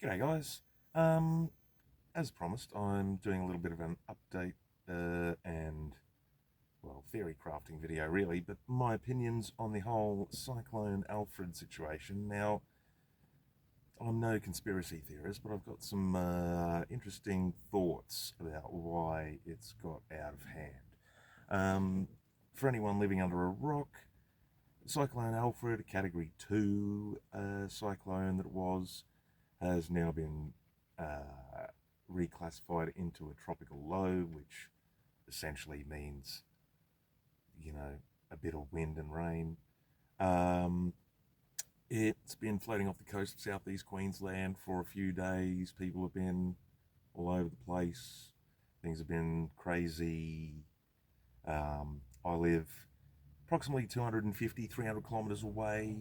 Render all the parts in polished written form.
G'day guys. Um, as promised, I'm doing a little bit of an update and, well, theory crafting video really, but my opinions on the whole Cyclone Alfred situation. Now, I'm no conspiracy theorist, but I've got some interesting thoughts about why it's got out of hand. Um, for anyone living under a rock, Cyclone Alfred, a Category 2 cyclone that it was, has now been reclassified into a tropical low, which essentially means, a bit of wind and rain. Um, it's been floating off the coast of southeast Queensland for a few days. People have been all over the place. Things have been crazy. I live approximately 250, 300 kilometres away.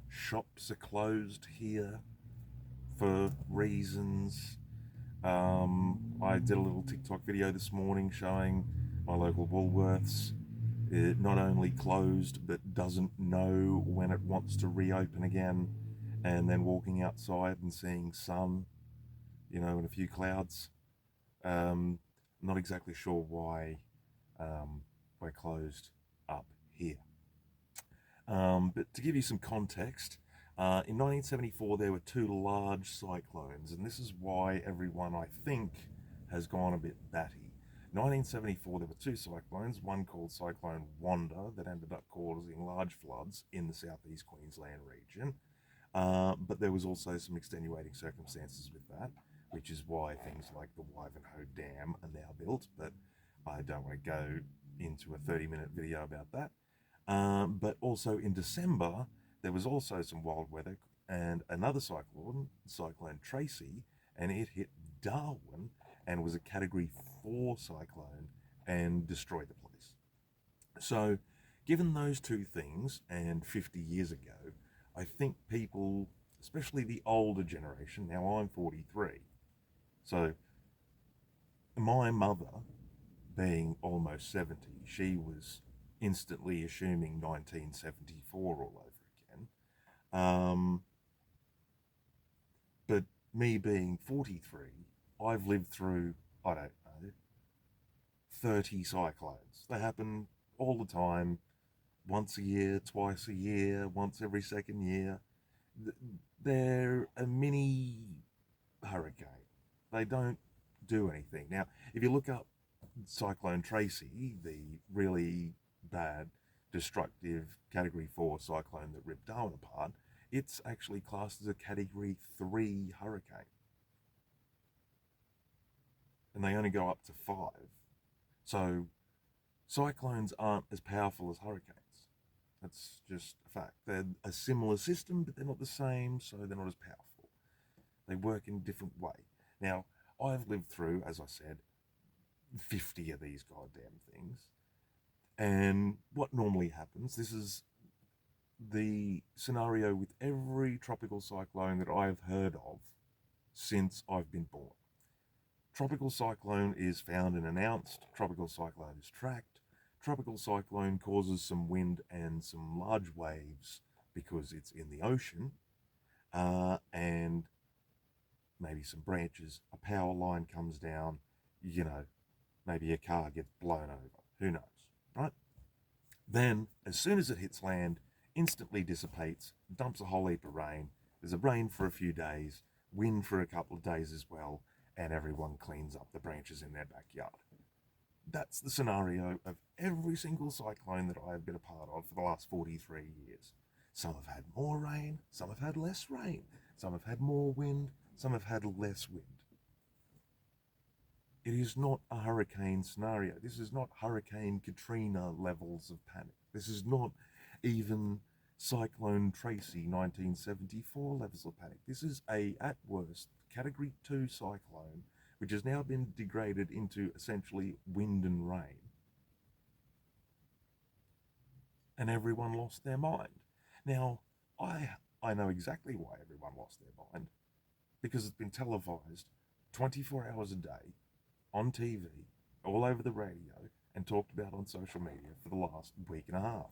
Shops are closed here for reasons. I did a little TikTok video this morning showing my local Woolworths. It not only closed but doesn't know when it wants to reopen again, and then walking outside and seeing sun, and a few clouds. Um, Not exactly sure why we're closed up here. But to give you some context, in 1974 there were two large cyclones, and this is why everyone, I think, has gone a bit batty. 1974 there were two cyclones, one called Cyclone Wanda that ended up causing large floods in the southeast Queensland region. But there was also some extenuating circumstances with that, which is why things like the Wivenhoe Dam are now built. But I don't want to go into a 30-minute video about that. But also in December, there was also some wild weather and another Cyclone Tracy, and it hit Darwin and was a Category 4 cyclone and destroyed the place. So, given those two things, and 50 years ago, I think people, especially the older generation, now I'm 43, so my mother, being almost 70, she was instantly assuming 1974 all over again. Um, but me being 43, I've lived through, I don't know, 30 cyclones. They happen all the time, once a year, twice a year, once every second year. They're a mini hurricane. They don't do anything. Now, if you look up Cyclone Tracy, the really bad, destructive Category 4 cyclone that ripped Darwin apart, it's actually classed as a Category 3 hurricane. And they only go up to 5. So cyclones aren't as powerful as hurricanes. That's just a fact. They're a similar system, but they're not the same, so they're not as powerful. They work in a different way. Now, I've lived through, as I said, 50 of these goddamn things. And what normally happens, this is the scenario with every tropical cyclone that I've heard of since I've been born. Tropical cyclone is found and announced, tropical cyclone is tracked, tropical cyclone causes some wind and some large waves because it's in the ocean, and maybe some branches, a power line comes down, maybe a car gets blown over, who knows, right? Then, as soon as it hits land, instantly dissipates, dumps a whole heap of rain. There's a rain for a few days, wind for a couple of days as well, and everyone cleans up the branches in their backyard. That's the scenario of every single cyclone that I have been a part of for the last 43 years. Some have had more rain, some have had less rain, some have had more wind, some have had less wind. It is not a hurricane scenario. This is not Hurricane Katrina levels of panic. This is not even Cyclone Tracy 1974 levels of panic. This is at worst, Category 2 cyclone, which has now been degraded into essentially wind and rain. And everyone lost their mind. Now, I know exactly why everyone lost their mind, because it's been televised 24 hours a day on TV, all over the radio, and talked about on social media for the last week and a half.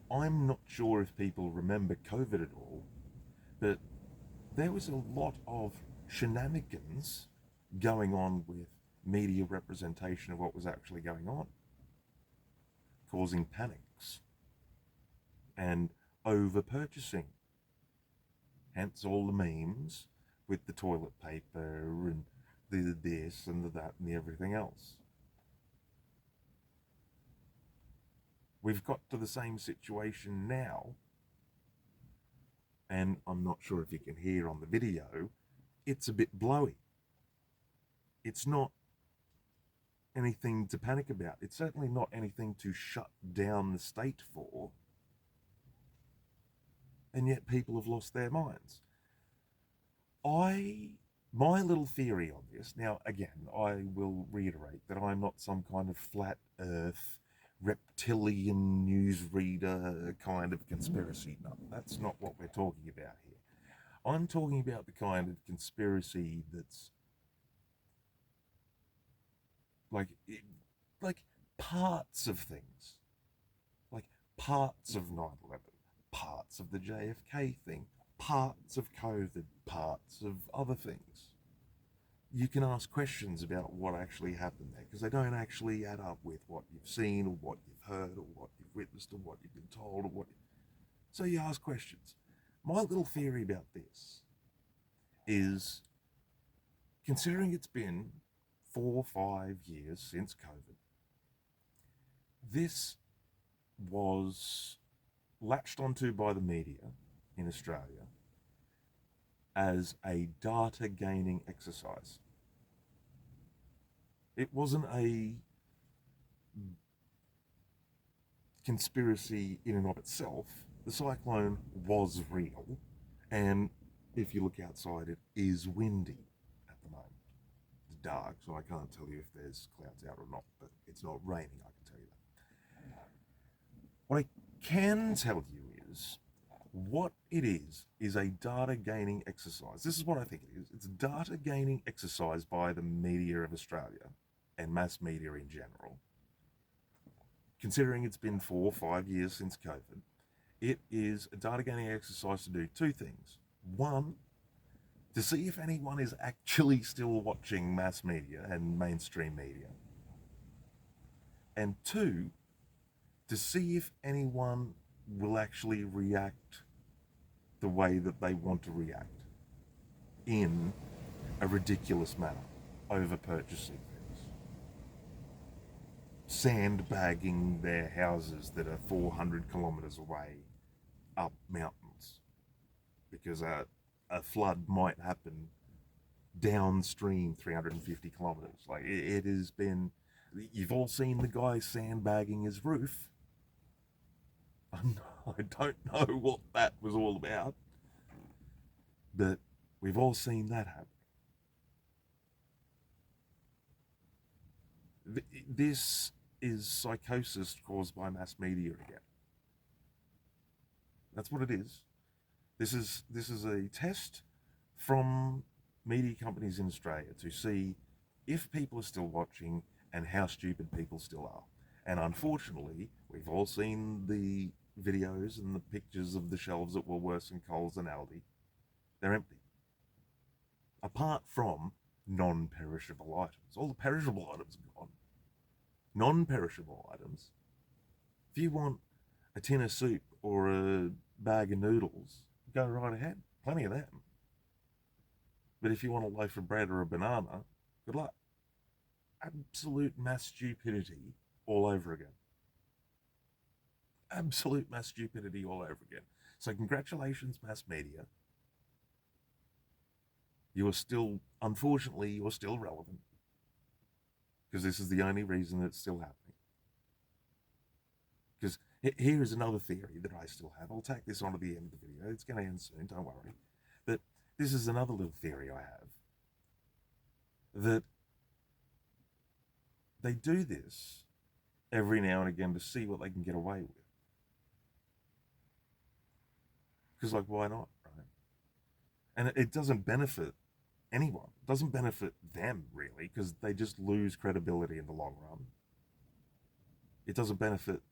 I'm not sure if people remember COVID at all, But there was a lot of shenanigans going on with media representation of what was actually going on, causing panics and over purchasing. Hence all the memes with the toilet paper and the this and the that and the everything else. We've got to the same situation now, and I'm not sure if you can hear on the video, it's a bit blowy. It's not anything to panic about. It's certainly not anything to shut down the state for. And yet people have lost their minds. My little theory on this, now again, I will reiterate that I'm not some kind of flat earth, reptilian newsreader kind of conspiracy nut. That's not what we're talking about here. I'm talking about the kind of conspiracy that's like parts of things, like parts of 9/11, parts of the JFK thing, parts of COVID, parts of other things. You can ask questions about what actually happened there because they don't actually add up with what you've seen or what you've heard or what you've witnessed or what you've been told or what. So you ask questions. My little theory about this is, considering it's been 4 or 5 years since COVID, this was latched onto by the media in Australia as a data gaining exercise. It wasn't a conspiracy in and of itself. The cyclone was real, and if you look outside, it is windy at the moment. It's dark, so I can't tell you if there's clouds out or not, but it's not raining, I can tell you that. What I can tell you is what it is a data gaining exercise. This is what I think it is. It's a data gaining exercise by the media of Australia and mass media in general. Considering it's been 4 or 5 years since COVID, it is a data gaining exercise to do two things. One, to see if anyone is actually still watching mass media and mainstream media. And two, to see if anyone will actually react the way that they want to react in a ridiculous manner, over purchasing things, sandbagging their houses that are 400 kilometres away up mountains because a flood might happen downstream 350 kilometres. Like it has been, you've all seen the guy sandbagging his roof. I don't know what that was all about, but we've all seen that happen. This is psychosis caused by mass media again. That's what it is. This is a test from media companies in Australia to see if people are still watching and how stupid people still are. And unfortunately, we've all seen the videos and the pictures of the shelves at Woolworths and Coles and Aldi. They're empty. Apart from non-perishable items. All the perishable items are gone. Non-perishable items. If you want a tin of soup or a bag of noodles, go right ahead. Plenty of them. But if you want a loaf of bread or a banana, good luck. Absolute mass stupidity all over again. Absolute mass stupidity all over again. So congratulations, mass media. You are still, unfortunately, you are still relevant. Because this is the only reason it's still happening. Because here is another theory that I still have. I'll tack this on to the end of the video. It's going to end soon, don't worry. But this is another little theory I have. That they do this every now and again to see what they can get away with. Because, like, why not, right? And it doesn't benefit anyone. It doesn't benefit them, really, because they just lose credibility in the long run. It doesn't benefit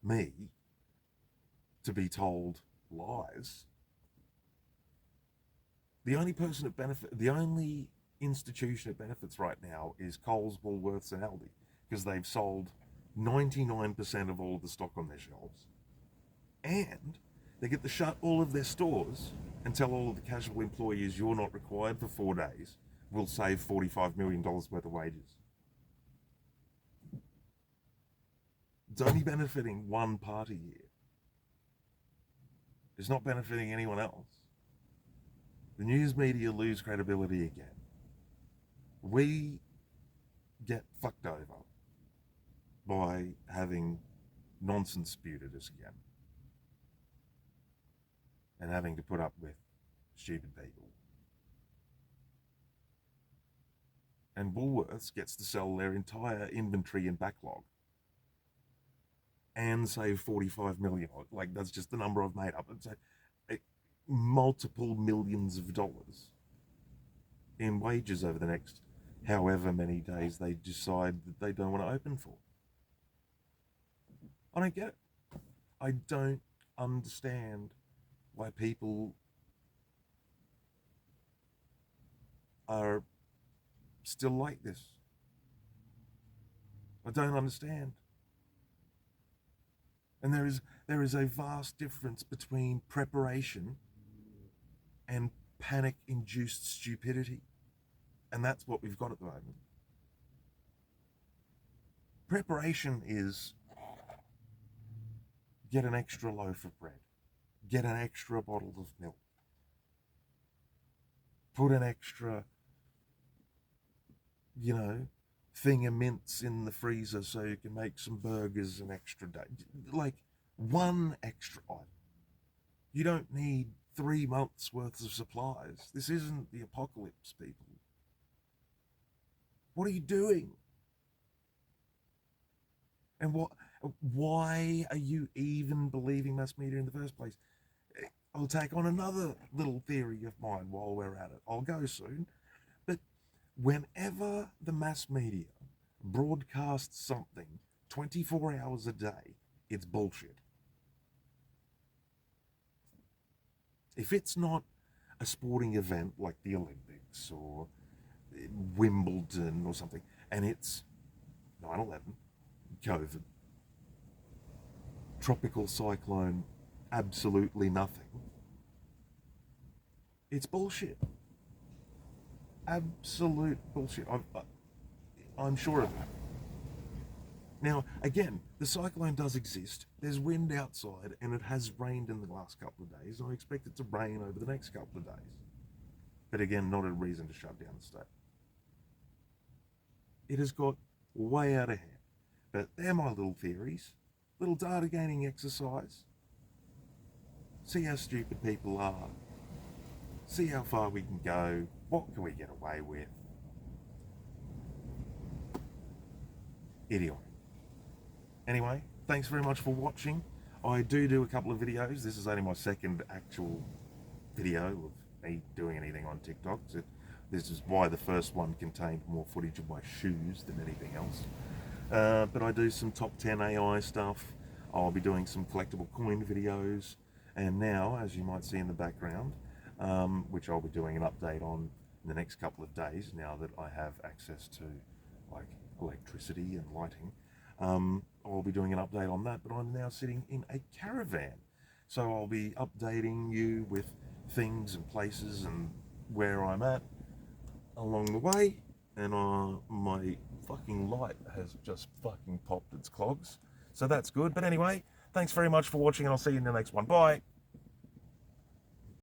me to be told lies. The only person that the only institution that benefits right now is Coles, Woolworths, and Aldi, because they've sold 99% of all of the stock on their shelves, and they get to shut all of their stores and tell all of the casual employees you're not required for 4 days. We'll save $45 million worth of wages. It's only benefiting one party here. It's not benefiting anyone else. The news media lose credibility again. We get fucked over by having nonsense spewed at us again and having to put up with stupid people. And Woolworths gets to sell their entire inventory and backlog and save 45 million. Like, that's just the number I've made up. It's multiple millions of dollars in wages over the next however many days they decide that they don't want to open for. I don't get it. I don't understand why people are still like this. I don't understand. And there is a vast difference between preparation and panic-induced stupidity. And that's what we've got at the moment. Preparation is get an extra loaf of bread, get an extra bottle of milk, put an extra, thing of mints in the freezer so you can make some burgers an extra day. Like, one extra item. You don't need 3 months worth of supplies. This isn't the apocalypse, people. What are you doing? And why are you even believing mass media in the first place? I'll take on another little theory of mine while we're at it. I'll go soon. But whenever the mass media broadcasts something 24 hours a day, it's bullshit. If it's not a sporting event like the Olympics or Wimbledon or something, and it's 9/11, COVID, tropical cyclone, absolutely nothing, it's bullshit. Absolute bullshit. I'm sure of that. Now, again, the cyclone does exist. There's wind outside, and it has rained in the last couple of days. I expect it to rain over the next couple of days. But again, not a reason to shut down the state. It has got way out of hand. But they're my little theories. Little data gaining exercise. See how stupid people are. See how far we can go. What can we get away with? Idiotic. Anyway, thanks very much for watching. I do a couple of videos. This is only my second actual video of me doing anything on TikTok. So this is why the first one contained more footage of my shoes than anything else. But I do some top 10 AI stuff. I'll be doing some collectible coin videos. And now, as you might see in the background, which I'll be doing an update on in the next couple of days, now that I have access to like electricity and lighting, I'll be doing an update on that. But I'm now sitting in a caravan, so I'll be updating you with things and places and where I'm at along the way. And my fucking light has just fucking popped its clogs, so that's good. But anyway, thanks very much for watching, and I'll see you in the next one. Bye.